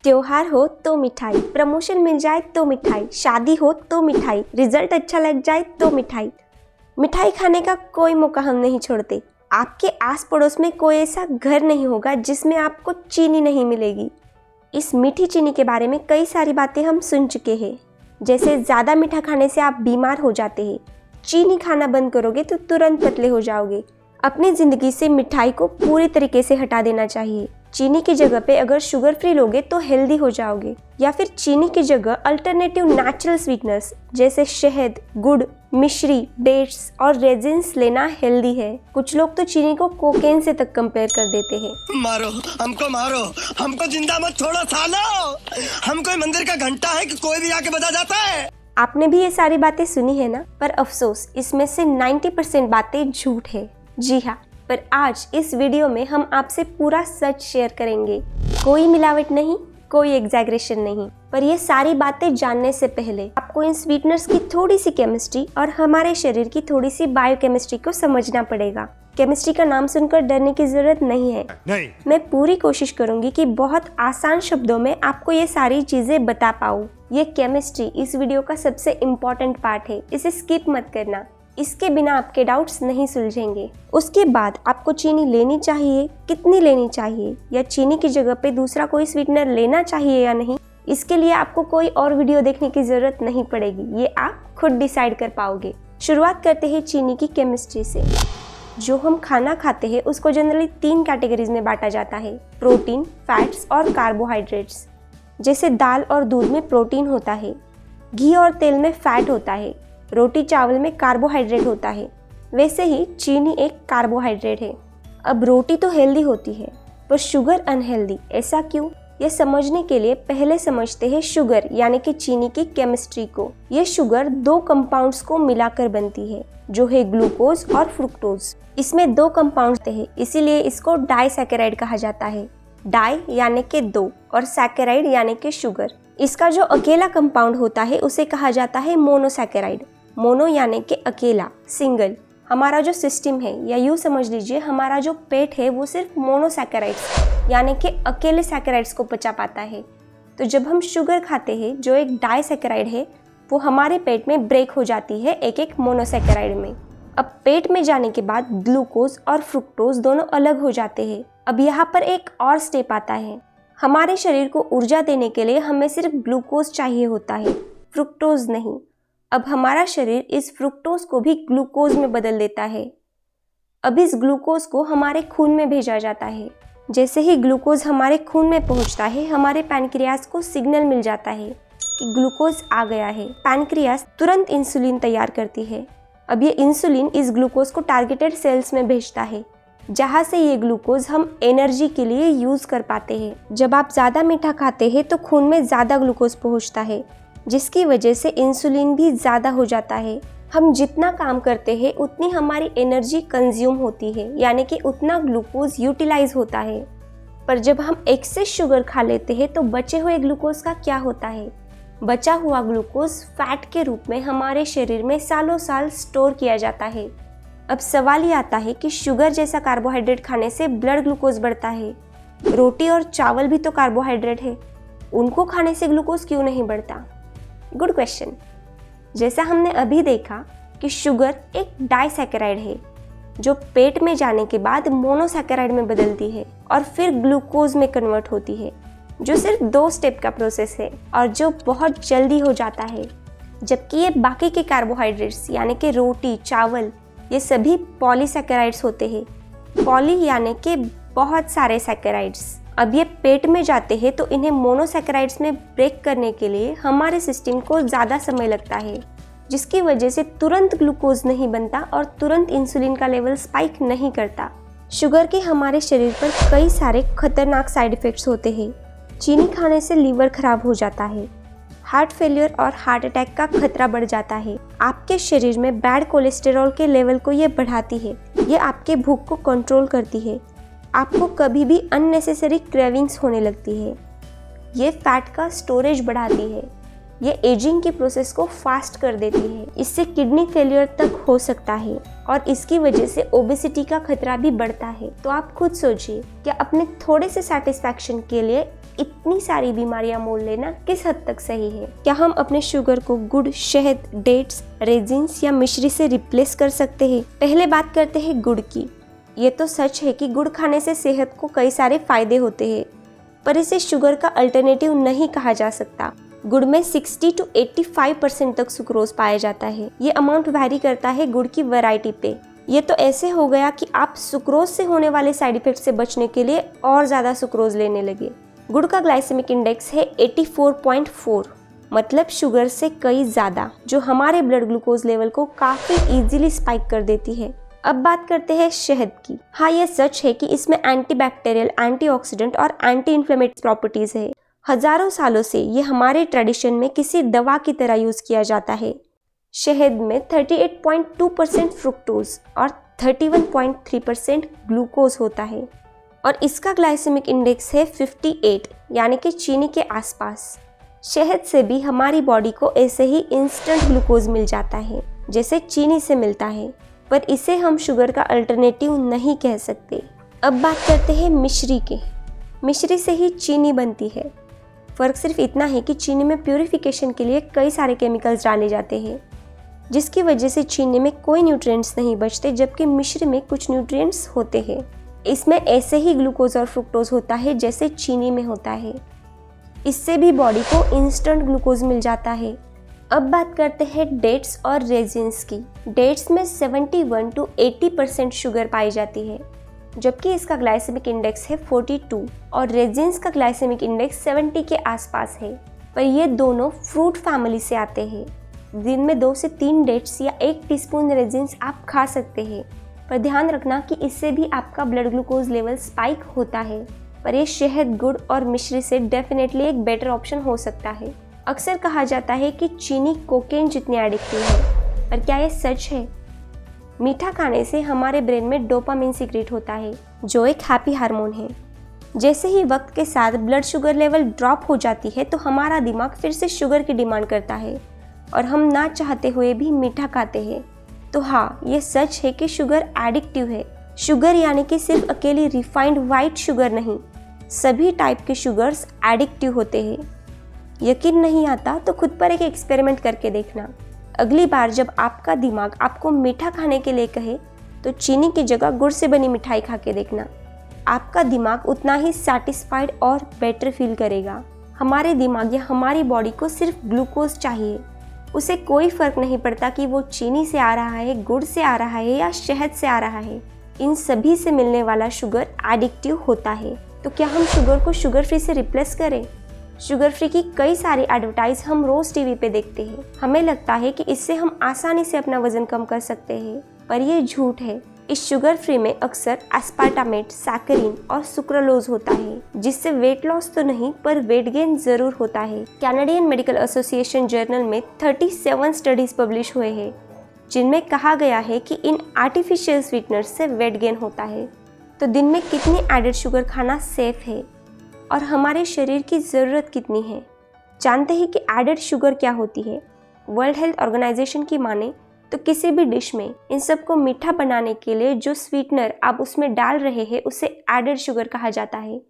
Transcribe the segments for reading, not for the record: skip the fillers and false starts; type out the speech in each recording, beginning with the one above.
त्योहार हो तो मिठाई, प्रमोशन मिल जाए तो मिठाई, शादी हो तो मिठाई, रिजल्ट अच्छा लग जाए तो मिठाई। मिठाई खाने का कोई मौका हम नहीं छोड़ते। आपके आस पड़ोस में कोई ऐसा घर नहीं होगा जिसमें आपको चीनी नहीं मिलेगी। इस मीठी चीनी के बारे में कई सारी बातें हम सुन चुके हैं, जैसे ज़्यादा मीठा खाने से आप बीमार हो जाते हैं, चीनी खाना बंद करोगे तो तुरंत पतले हो जाओगे। अपनी ज़िंदगी से मिठाई को पूरी तरीके से हटा देना चाहिए। चीनी की जगह पे अगर शुगर फ्री लोगे तो हेल्दी हो जाओगे, या फिर चीनी की जगह अल्टरनेटिव नेचुरल स्वीटनर्स जैसे शहद, गुड़, मिश्री, डेट्स और रेजिन्स लेना हेल्दी है। कुछ लोग तो चीनी को कोकेन से तक कंपेयर कर देते हैं। मारो हमको जिंदा मत छोड़ो सालो। हम कोई मंदिर का घंटा है कि कोई भी आके बजा जाता है। आपने भी ये सारी बातें सुनी है ना, पर अफसोस इसमें से 90% बातें झूठ है। जी हाँ, पर आज इस वीडियो में हम आपसे पूरा सच शेयर करेंगे। कोई मिलावट नहीं, कोई एग्जैगरेशन नहीं। पर ये सारी बातें जानने से पहले आपको इन स्वीटनर्स की थोड़ी सी केमिस्ट्री और हमारे शरीर की थोड़ी सी बायोकेमिस्ट्री को समझना पड़ेगा। केमिस्ट्री का नाम सुनकर डरने की जरूरत नहीं है। मैं पूरी कोशिश करूंगी कि बहुत आसान शब्दों में आपको ये सारी चीजें बता पाऊँ। ये केमिस्ट्री इस वीडियो का सबसे इम्पोर्टेंट पार्ट है, इसे स्किप मत करना। इसके बिना आपके डाउट्स नहीं सुलझेंगे। उसके बाद आपको चीनी लेनी चाहिए, कितनी लेनी चाहिए, या चीनी की जगह पे दूसरा कोई स्वीटनर लेना चाहिए या नहीं, इसके लिए आपको कोई और वीडियो देखने की जरूरत नहीं पड़ेगी। ये आप खुद डिसाइड कर पाओगे। शुरुआत करते हैं चीनी की केमिस्ट्री से। जो हम खाना खाते हैं उसको जनरली 3 कैटेगरीज में बांटा जाता है: प्रोटीन, फैट्स और कार्बोहाइड्रेट्स। जैसे दाल और दूध में प्रोटीन होता है, घी और तेल में फैट होता है, रोटी चावल में कार्बोहाइड्रेट होता है, वैसे ही चीनी एक कार्बोहाइड्रेट है। अब रोटी तो हेल्दी होती है, पर शुगर अनहेल्दी। ऐसा क्यों? ये समझने के लिए पहले समझते हैं शुगर यानी कि चीनी की केमिस्ट्री को। ये शुगर 2 कंपाउंड्स को मिलाकर बनती है, जो है ग्लूकोज और फ्रुक्टोज। इसमें 2 कंपाउंड्स हैं, इसीलिए इसको डाइसैकेराइड कहा जाता है। डाई यानी कि 2 और सैकेराइड यानी कि शुगर। इसका जो अकेला कंपाउंड होता है उसे कहा जाता है मोनोसैकेराइड। मोनो यानी कि अकेला, सिंगल। हमारा जो सिस्टम है, या यूँ समझ लीजिए हमारा जो पेट है, वो सिर्फ मोनोसैकेराइड्स यानी कि अकेले सैकेराइड्स को पचा पाता है। तो जब हम शुगर खाते हैं जो एक डाइसैकेराइड है, वो हमारे पेट में ब्रेक हो जाती है एक एक मोनोसैकेराइड में। अब पेट में जाने के बाद ग्लूकोज और फ्रुक्टोज दोनों अलग हो जाते हैं। अब यहाँ पर एक और स्टेप आता है। हमारे शरीर को ऊर्जा देने के लिए हमें सिर्फ ग्लूकोज चाहिए होता है, फ्रुक्टोज नहीं। अब हमारा शरीर इस फ्रुक्टोज को भी ग्लूकोज में बदल देता है। अब इस ग्लूकोज को हमारे खून में भेजा जाता है। जैसे ही ग्लूकोज हमारे खून में पहुंचता है, हमारे पैनक्रियाज को सिग्नल मिल जाता है कि ग्लूकोज आ गया है। पैनक्रियाज तुरंत इंसुलिन तैयार करती है। अब ये इंसुलिन इस ग्लूकोज को टारगेटेड सेल्स में भेजता है, जहाँ से ये ग्लूकोज हम एनर्जी के लिए यूज कर पाते हैं। जब आप ज़्यादा मीठा खाते हैं तो खून में ज़्यादा ग्लूकोज पहुँचता है, जिसकी वजह से इंसुलिन भी ज़्यादा हो जाता है। हम जितना काम करते हैं उतनी हमारी एनर्जी कंज्यूम होती है, यानी कि उतना ग्लूकोज यूटिलाइज होता है। पर जब हम एक्सेस शुगर खा लेते हैं तो बचे हुए ग्लूकोज का क्या होता है? बचा हुआ ग्लूकोज फैट के रूप में हमारे शरीर में सालों साल स्टोर किया जाता है। अब सवाल ये आता है कि शुगर जैसा कार्बोहाइड्रेट खाने से ब्लड ग्लूकोज बढ़ता है। रोटी और चावल भी तो कार्बोहाइड्रेट है, उनको खाने से ग्लूकोज क्यों नहीं बढ़ता? Good question. जैसा हमने अभी देखा कि शुगर एक डाइसैकेराइड है, जो पेट में जाने के बाद मोनोसैकेराइड में बदलती है और फिर ग्लूकोज में कन्वर्ट होती है, जो सिर्फ 2 स्टेप का प्रोसेस है और जो बहुत जल्दी हो जाता है। जबकि ये बाकी के कार्बोहाइड्रेट्स यानी कि रोटी, चावल, ये सभी पॉलीसैकेराइड्स होते हैं। पॉली यानी कि बहुत सारे सैकेराइड्स। अब ये पेट में जाते हैं तो इन्हें मोनोसैकेराइड्स में ब्रेक करने के लिए हमारे सिस्टम को ज़्यादा समय लगता है, जिसकी वजह से तुरंत ग्लूकोज नहीं बनता और तुरंत इंसुलिन का लेवल स्पाइक नहीं करता। शुगर के हमारे शरीर पर कई सारे खतरनाक साइड इफ़ेक्ट्स होते हैं। चीनी खाने से लीवर खराब हो जाता है, हार्ट फेलियर और हार्ट अटैक का खतरा बढ़ जाता है। आपके शरीर में बैड कोलेस्टेरॉल के लेवल को ये बढ़ाती है। ये आपके भूख को कंट्रोल करती है। आपको कभी भी अननेसेसरी क्रेविंग्स होने लगती है। ये फैट का स्टोरेज बढ़ाती है। ये एजिंग की प्रोसेस को फास्ट कर देती है। इससे किडनी फेलियर तक हो सकता है और इसकी वजह से ओबेसिटी का खतरा भी बढ़ता है। तो आप खुद सोचिए कि अपने थोड़े से सेटिस्फैक्शन के लिए इतनी सारी बीमारियां मोल लेना किस हद तक सही है? क्या हम अपने शुगर को गुड़, शहद, डेट्स, रेजिन्स या मिश्री से रिप्लेस कर सकते हैं? पहले बात करते हैं गुड़ की। ये तो सच है कि गुड़ खाने से सेहत को कई सारे फायदे होते हैं, पर इसे शुगर का अल्टरनेटिव नहीं कहा जा सकता। गुड़ में 60 to 85% तक सुक्रोज पाया जाता है। ये अमाउंट वैरी करता है गुड़ की वैरायटी पे। ये तो ऐसे हो गया कि आप सुक्रोज से होने वाले साइड इफेक्ट से बचने के लिए और ज़्यादा सुक्रोज लेने लगे। गुड़ का ग्लाइसेमिक इंडेक्स है 84.4, मतलब शुगर से कई ज़्यादा, जो हमारे ब्लड ग्लूकोज लेवल को काफ़ी इजीली स्पाइक कर देती है। अब बात करते हैं शहद की। हाँ, ये सच है कि इसमें एंटीबैक्टीरियल, एंटीऑक्सीडेंट और एंटी इन्फ्लेमेटरी प्रॉपर्टीज है। हजारों सालों से ये हमारे ट्रेडिशन में किसी दवा की तरह यूज किया जाता है। शहद में 38.2% फ्रुक्टोज और 31.3% ग्लूकोज होता है और इसका ग्लाइसेमिक इंडेक्स है 58, यानी कि चीनी के आसपास। शहद से भी हमारी बॉडी को ऐसे ही इंस्टेंट ग्लूकोज मिल जाता है जैसे चीनी से मिलता है, पर इसे हम शुगर का अल्टरनेटिव नहीं कह सकते। अब बात करते हैं मिश्री के। मिश्री से ही चीनी बनती है। फ़र्क सिर्फ इतना है कि चीनी में प्यूरिफिकेशन के लिए कई सारे केमिकल्स डाले जाते हैं, जिसकी वजह से चीनी में कोई न्यूट्रिएंट्स नहीं बचते, जबकि मिश्री में कुछ न्यूट्रिएंट्स होते हैं। इसमें ऐसे ही ग्लूकोज और फ्रुक्टोज होता है जैसे चीनी में होता है। इससे भी बॉडी को इंस्टेंट ग्लूकोज मिल जाता है। अब बात करते हैं डेट्स और रेजिन्स की। डेट्स में 71 to 80% शुगर पाई जाती है, जबकि इसका ग्लाइसेमिक इंडेक्स है 42 और रेजिन्स का ग्लाइसेमिक इंडेक्स 70 के आसपास है। पर ये दोनों फ्रूट फैमिली से आते हैं। दिन में 2 से 3 डेट्स या 1 टीस्पून रेजिन्स आप खा सकते हैं, पर ध्यान रखना कि इससे भी आपका ब्लड ग्लूकोज लेवल स्पाइक होता है। पर ये शहद, गुड़ और मिश्री से डेफिनेटली एक बेटर ऑप्शन हो सकता है। अक्सर कहा जाता है कि चीनी कोकेन जितनी एडिक्टिव है, पर क्या ये सच है? मीठा खाने से हमारे ब्रेन में डोपामिन सीक्रेट होता है, जो एक हैप्पी हार्मोन है। जैसे ही वक्त के साथ ब्लड शुगर लेवल ड्रॉप हो जाती है तो हमारा दिमाग फिर से शुगर की डिमांड करता है और हम ना चाहते हुए भी मीठा खाते हैं। तो हाँ, ये सच है कि शुगर एडिक्टिव है। शुगर यानी कि सिर्फ अकेली रिफाइंड वाइट शुगर नहीं, सभी टाइप के शुगर्स एडिक्टिव होते हैं। यकीन नहीं आता तो खुद पर एक एक्सपेरिमेंट करके देखना। अगली बार जब आपका दिमाग आपको मीठा खाने के लिए कहे तो चीनी की जगह गुड़ से बनी मिठाई खा के देखना। आपका दिमाग उतना ही सैटिस्फाइड और बेटर फील करेगा। हमारे दिमाग या हमारी बॉडी को सिर्फ ग्लूकोज चाहिए। उसे कोई फर्क नहीं पड़ता कि वो चीनी से आ रहा है, गुड़ से आ रहा है या शहद से आ रहा है। इन सभी से मिलने वाला शुगर एडिक्टिव होता है। तो क्या हम शुगर को शुगर फ्री से रिप्लेस करें? शुगर फ्री की कई सारी एडवर्टाइज हम रोज टीवी पे देखते हैं। हमें लगता है कि इससे हम आसानी से अपना वजन कम कर सकते हैं, पर यह झूठ है। इस शुगर फ्री में अक्सर एस्पार्टामेट, सैकरीन और सुक्रोलोज होता है, जिससे वेट लॉस तो नहीं पर वेट गेन जरूर होता है। कैनेडियन मेडिकल एसोसिएशन जर्नल में 37 स्टडीज पब्लिश हुए हैं, जिनमें कहा गया है कि इन आर्टिफिशियल स्वीटनर्स से वेट गेन होता है। तो दिन में कितनी एडेड शुगर खाना सेफ है और हमारे शरीर की ज़रूरत कितनी है? जानते हैं कि एडेड शुगर क्या होती है? वर्ल्ड हेल्थ ऑर्गेनाइजेशन की माने तो किसी भी डिश में इन सब को मीठा बनाने के लिए जो स्वीटनर आप उसमें डाल रहे हैं उसे एडेड शुगर कहा जाता है।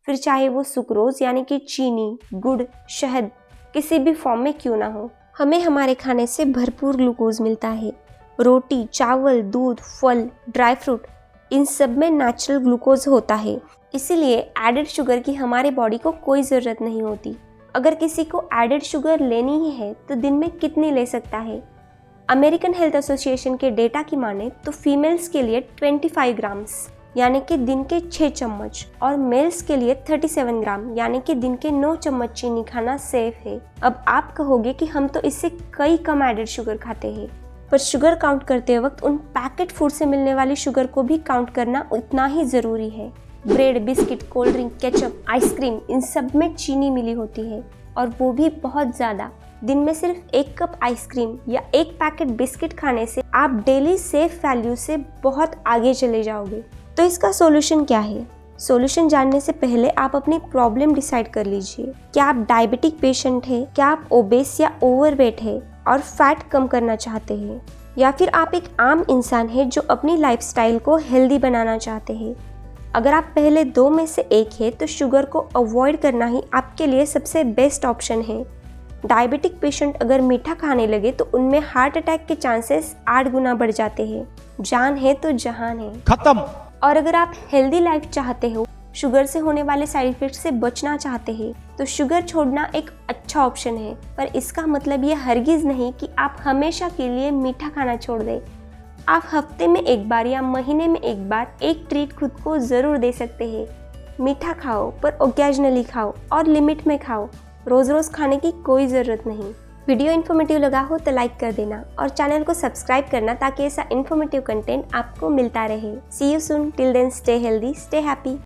फिर चाहे वो सुक्रोज यानी कि चीनी, गुड़, शहद किसी भी फॉर्म में क्यों ना हो, हमें हमारे खाने से भरपूर ग्लूकोज मिलता है। रोटी, चावल, दूध, फल, ड्राई फ्रूट, इन सब में नेचुरल ग्लूकोज होता है। इसीलिए एडेड शुगर की हमारे बॉडी को कोई ज़रूरत नहीं होती। अगर किसी को एडेड शुगर लेनी ही है तो दिन में कितनी ले सकता है? अमेरिकन हेल्थ एसोसिएशन के डेटा की माने तो फीमेल्स के लिए 25 ग्राम्स यानी कि दिन के 6 चम्मच और मेल्स के लिए 37 ग्राम यानी कि दिन के 9 चम्मच चीनी खाना सेफ है। अब आप कहोगे कि हम तो इससे कई कम एडेड शुगर खाते हैं, पर शुगर काउंट करते वक्त उन पैकेट फूड से मिलने वाली शुगर को भी काउंट करना उतना ही ज़रूरी है। Bread, biscuit, cold drink, ketchup, ice cream, इन सब में चीनी मिली होती है और वो भी बहुत ज़्यादा। दिन में सिर्फ 1 कप आइसक्रीम या 1 पैकेट बिस्किट खाने से आप डेली सेफ वैल्यू से बहुत आगे चले जाओगे। तो इसका सॉल्यूशन क्या है? सॉल्यूशन जानने से पहले आप अपनी प्रॉब्लम डिसाइड कर लीजिए। क्या आप डायबिटिक पेशेंट है? क्या आप ओबेस या ओवरवेट है और फैट कम करना चाहते हैं? या फिर आप एक आम इंसान है जो अपनी लाइफस्टाइल को हेल्दी बनाना चाहते हैं? अगर आप पहले दो में से एक है तो शुगर को अवॉइड करना ही आपके लिए सबसे बेस्ट ऑप्शन है। डायबिटिक पेशेंट अगर मीठा खाने लगे तो उनमें हार्ट अटैक के चांसेस 8 गुना बढ़ जाते हैं। जान है तो जहान है, खत्म। और अगर आप हेल्दी लाइफ चाहते हो, शुगर से होने वाले साइड इफेक्ट से बचना चाहते हैं, तो शुगर छोड़ना एक अच्छा ऑप्शन है। पर इसका मतलब ये हरगिज नहीं कि आप हमेशा के लिए मीठा खाना छोड़ दें। आप हफ्ते में एक बार या महीने में एक बार एक ट्रीट खुद को ज़रूर दे सकते हैं। मीठा खाओ पर ओकेजनली खाओ और लिमिट में खाओ। रोज़ रोज़ खाने की कोई ज़रूरत नहीं। वीडियो इन्फॉर्मेटिव लगा हो तो लाइक कर देना और चैनल को सब्सक्राइब करना ताकि ऐसा इन्फॉर्मेटिव कंटेंट आपको मिलता रहे। See you soon, till then stay healthy, stay happy.